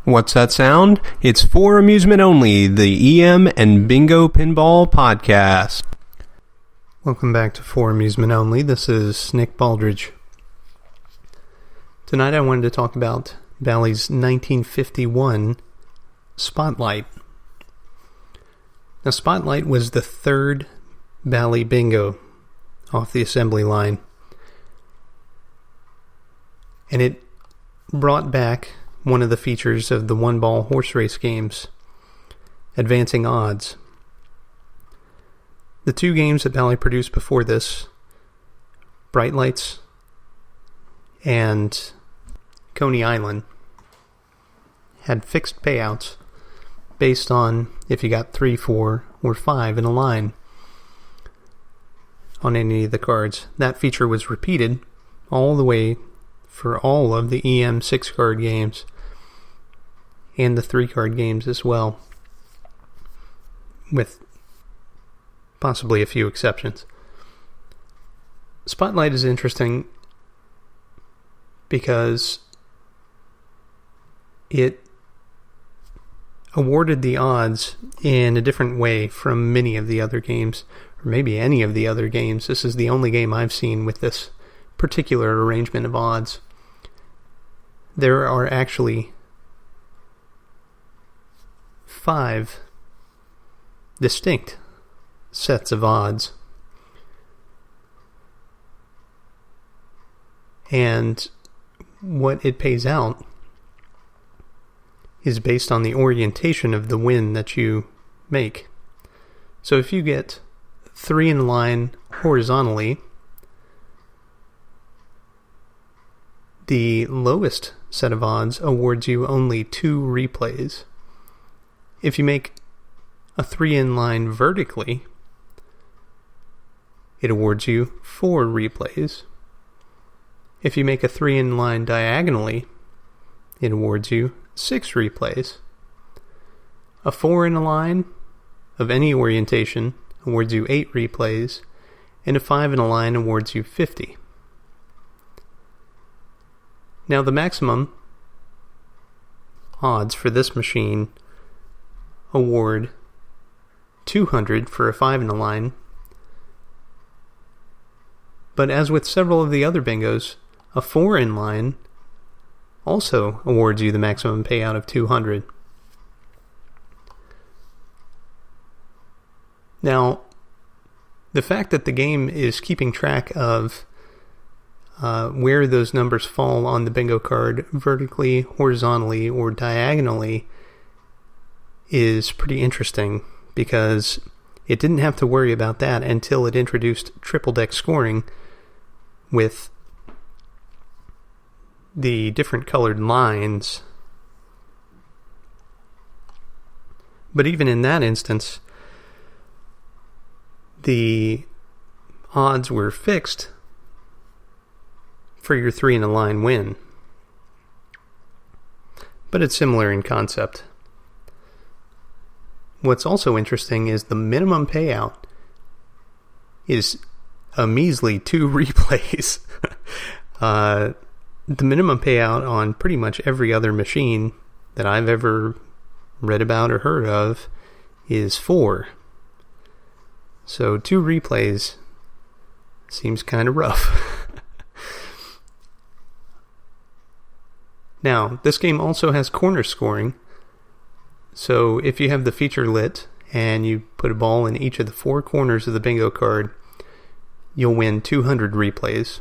What's that sound? It's For Amusement Only, the EM and Bingo Pinball Podcast. Welcome back to For Amusement Only. This is Nick Baldridge. Tonight I wanted to talk about Bally's 1951 Spot-Lite. Now, Spot-Lite was the third Bally bingo off the assembly line. And it brought back one of the features of the one-ball horse race games, advancing odds. The two games that Bally produced before this, Bright Lights and Coney Island, had fixed payouts based on if you got 3, 4, or 5 in a line on any of the cards. That feature was repeated all the way for all of the EM 6-card games and the 3-card games as well, with possibly a few exceptions. Spot-Lite is interesting because it awarded the odds in a different way from many of the other games, or maybe any of the other games. This is the only game I've seen with this particular arrangement of odds. There are actually 5 distinct sets of odds. And what it pays out is based on the orientation of the win that you make. So if you get 3 in a line horizontally, the lowest set of odds awards you only 2 replays. If you make a 3 in line vertically, it awards you 4 replays. If you make a 3 in line diagonally, it awards you 6 replays. A 4 in a line of any orientation awards you 8 replays, and a 5 in a line awards you 50. Now, the maximum odds for this machine award 200 for a 5 in a line, but as with several of the other bingos, a 4 in line also awards you the maximum payout of 200. Now, the fact that the game is keeping track of where those numbers fall on the bingo card, vertically, horizontally, or diagonally, is pretty interesting, because it didn't have to worry about that until it introduced triple deck scoring with the different colored lines. But even in that instance, the odds were fixed for your 3 in a line win. But it's similar in concept. What's also interesting is the minimum payout is a measly 2 replays. The minimum payout on pretty much every other machine that I've ever read about or heard of is 4. So 2 replays seems kind of rough. Now, this game also has corner scoring. So if you have the feature lit and you put a ball in each of the 4 corners of the bingo card, you'll win 200 replays.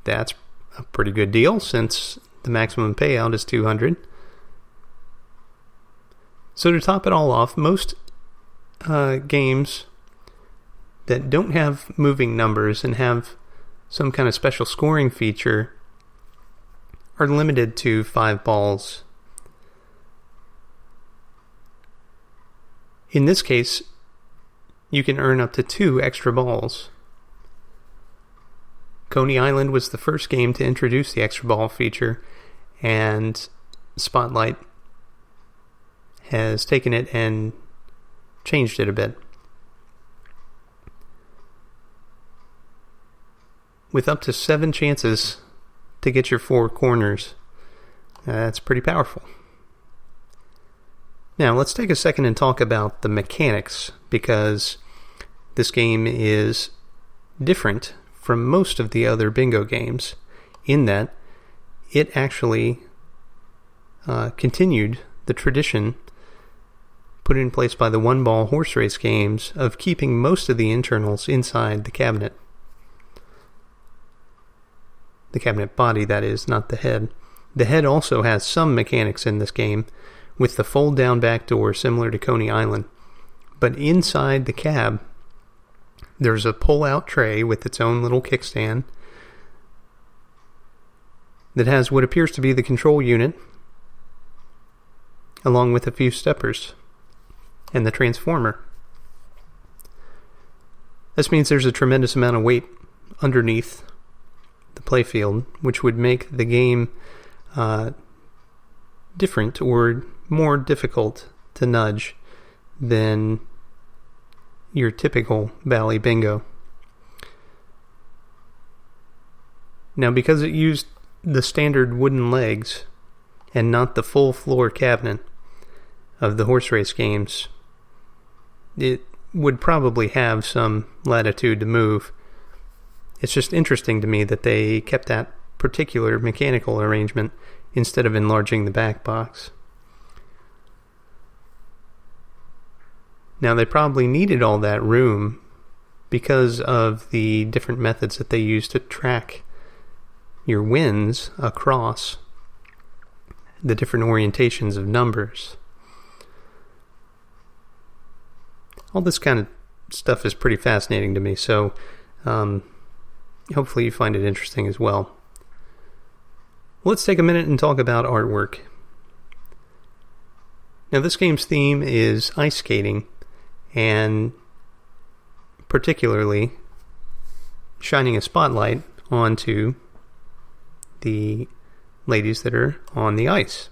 That's a pretty good deal since the maximum payout is 200. So to top it all off, most games that don't have moving numbers and have some kind of special scoring feature are limited to 5 balls. In this case, you can earn up to 2 extra balls. Coney Island was the first game to introduce the extra ball feature, and Spot-Lite has taken it and changed it a bit. With up to 7 chances to get your 4 corners, That's pretty powerful. Now, let's take a second and talk about the mechanics, because this game is different from most of the other bingo games in that it actually continued the tradition put in place by the one-ball horse race games of keeping most of the internals inside the cabinet. The cabinet body, that is, not the head. The head also has some mechanics in this game, with the fold-down back door similar to Coney Island. But inside the cab, there's a pull-out tray with its own little kickstand that has what appears to be the control unit, along with a few steppers and the transformer. This means there's a tremendous amount of weight underneath the playfield, which would make the game different or more difficult to nudge than your typical Bally bingo. Now, because it used the standard wooden legs and not the full floor cabinet of the horse race games, it would probably have some latitude to move. It's just interesting to me that they kept that particular mechanical arrangement instead of enlarging the back box. Now, they probably needed all that room because of the different methods that they use to track your wins across the different orientations of numbers. All this kind of stuff is pretty fascinating to me, so hopefully you find it interesting as well. Let's take a minute and talk about artwork. Now, this game's theme is ice skating, and particularly shining a spotlight onto the ladies that are on the ice.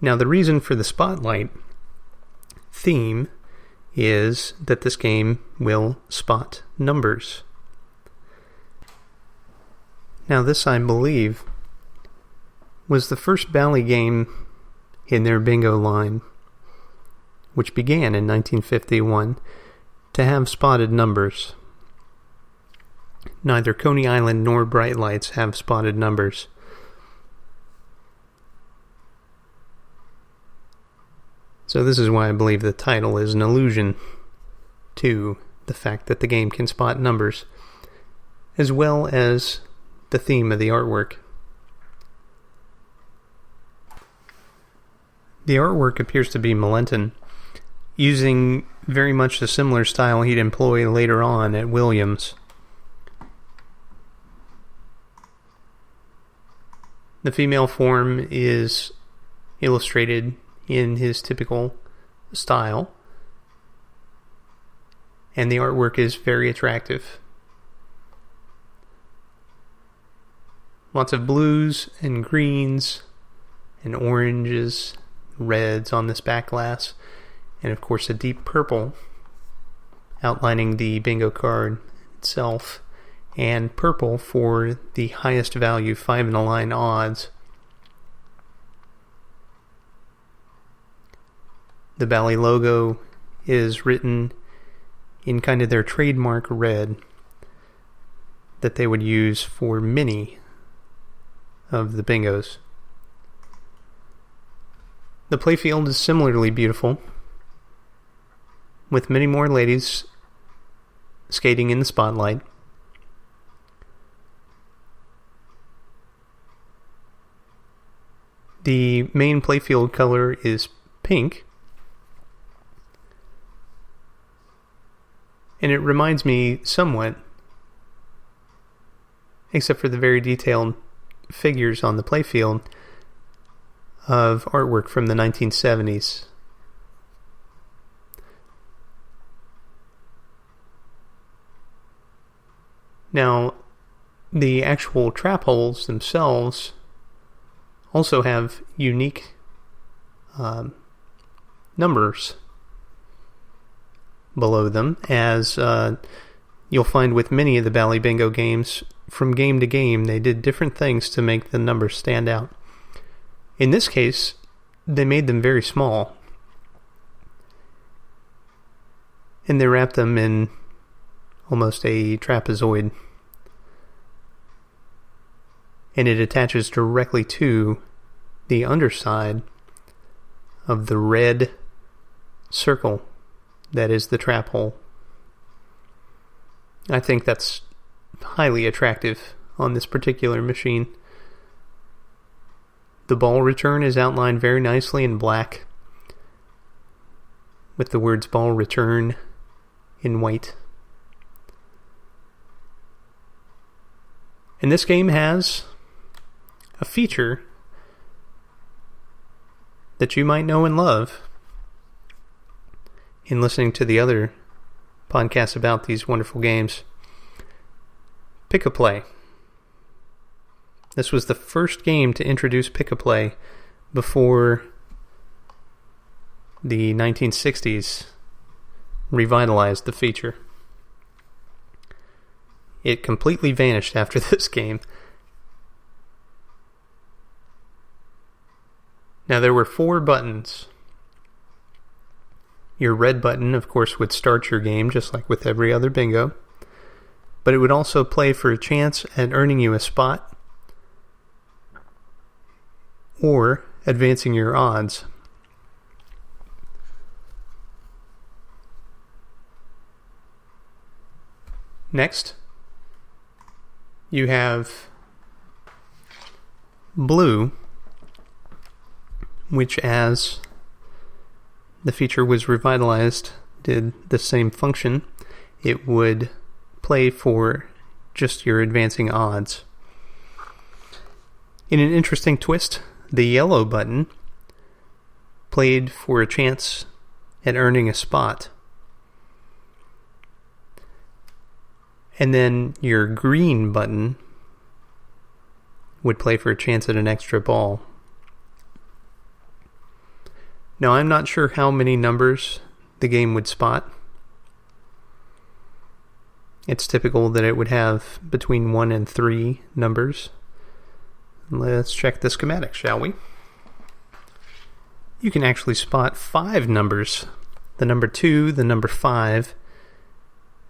Now, the reason for the spotlight theme is that this game will spot numbers. Now, this, I believe, was the first Bally game in their bingo line, which began in 1951, to have spotted numbers. Neither Coney Island nor Bright Lights have spotted numbers. So this is why I believe the title is an allusion to the fact that the game can spot numbers, as well as the theme of the artwork. The artwork appears to be Melenton, using very much the similar style he'd employ later on at Williams. The female form is illustrated in his typical style, and the artwork is very attractive. Lots of blues and greens and oranges, reds on this back glass, and of course a deep purple outlining the bingo card itself, and purple for the highest value 5 in a line odds. The Bally logo is written in kind of their trademark red that they would use for many of the bingos. The playfield is similarly beautiful, with many more ladies skating in the spotlight. The main playfield color is pink, and it reminds me somewhat, except for the very detailed figures on the playfield, of artwork from the 1970s. Now, the actual trap holes themselves also have unique numbers below them, as you'll find with many of the Bally Bingo games, from game to game, they did different things to make the numbers stand out. In this case, they made them very small, and they wrapped them in almost a trapezoid, and it attaches directly to the underside of the red circle that is the trap hole. I think that's highly attractive on this particular machine. The ball return is outlined very nicely in black, with the words ball return in white. And this game has a feature that you might know and love in listening to the other podcasts about these wonderful games. Pick-a-play. This was the first game to introduce pick-a-play before the 1960s revitalized the feature. It completely vanished after this game. Now, there were 4 buttons. Your red button, of course, would start your game, just like with every other bingo. But it would also play for a chance at earning you a spot or advancing your odds. Next, you have blue, which, as the feature was revitalized, did the same function. It would play for just your advancing odds. In an interesting twist, the yellow button played for a chance at earning a spot. And then your green button would play for a chance at an extra ball. Now, I'm not sure how many numbers the game would spot. It's typical that it would have between 1 and 3 numbers. Let's check the schematic, shall we? You can actually spot 5 numbers. The number 2, the number 5,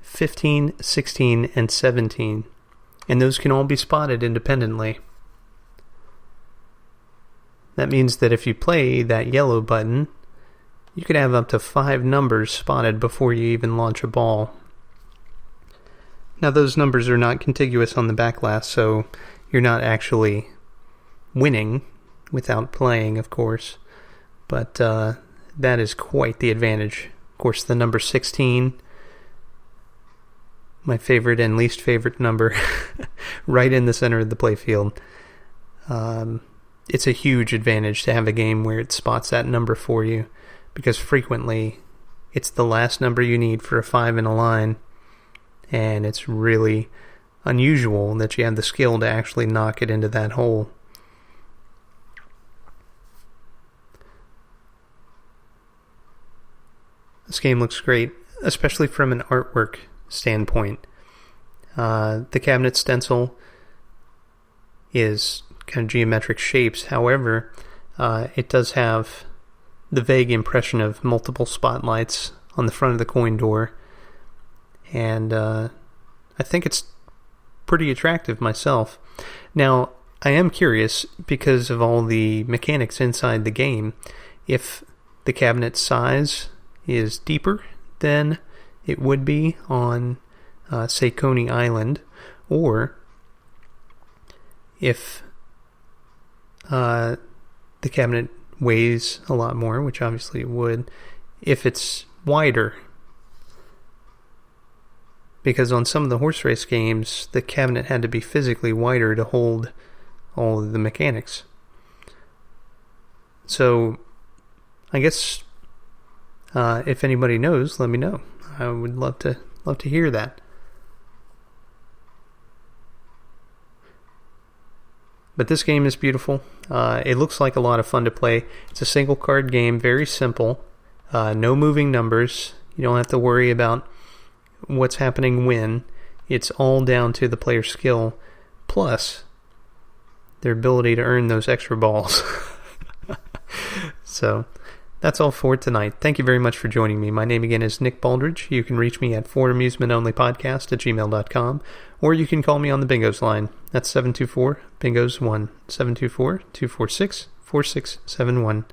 15, 16, and 17. And those can all be spotted independently. That means that if you play that yellow button, you could have up to 5 numbers spotted before you even launch a ball. Now, those numbers are not contiguous on the back glass, so you're not actually winning without playing, of course. But that is quite the advantage. Of course, the number 16, my favorite and least favorite number, right in the center of the playfield. It's a huge advantage to have a game where it spots that number for you, because frequently it's the last number you need for a 5 in a line, and it's really unusual that you have the skill to actually knock it into that hole. This game looks great, especially from an artwork standpoint. The cabinet stencil is kind of geometric shapes. However, it does have the vague impression of multiple spotlights on the front of the coin door, and I think it's pretty attractive myself. Now, I am curious, because of all the mechanics inside the game, if the cabinet size is deeper than it would be on, say, Coney Island, or if the cabinet weighs a lot more, which obviously it would, if it's wider. Because on some of the horse race games, the cabinet had to be physically wider to hold all of the mechanics. So, I guess if anybody knows, let me know. I would love to hear that. But this game is beautiful. It looks like a lot of fun to play. It's a single card game, very simple. No moving numbers. You don't have to worry about what's happening when. It's all down to the player's skill, plus their ability to earn those extra balls. So, that's all for tonight. Thank you very much for joining me. My name again is Nick Baldridge. You can reach me at foramusementonlypodcast@gmail.com, or you can call me on the Bingos line. That's 724-BINGOS-1, 724-246-4671.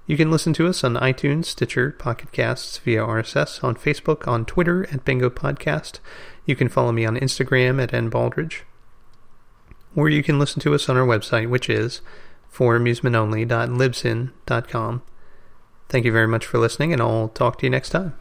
You can listen to us on iTunes, Stitcher, Pocket Casts, via RSS, on Facebook, on Twitter at Bingo Podcast. You can follow me on Instagram at nbaldridge. Or you can listen to us on our website, which is foramusementonly.libsyn.com. Thank you very much for listening, and I'll talk to you next time.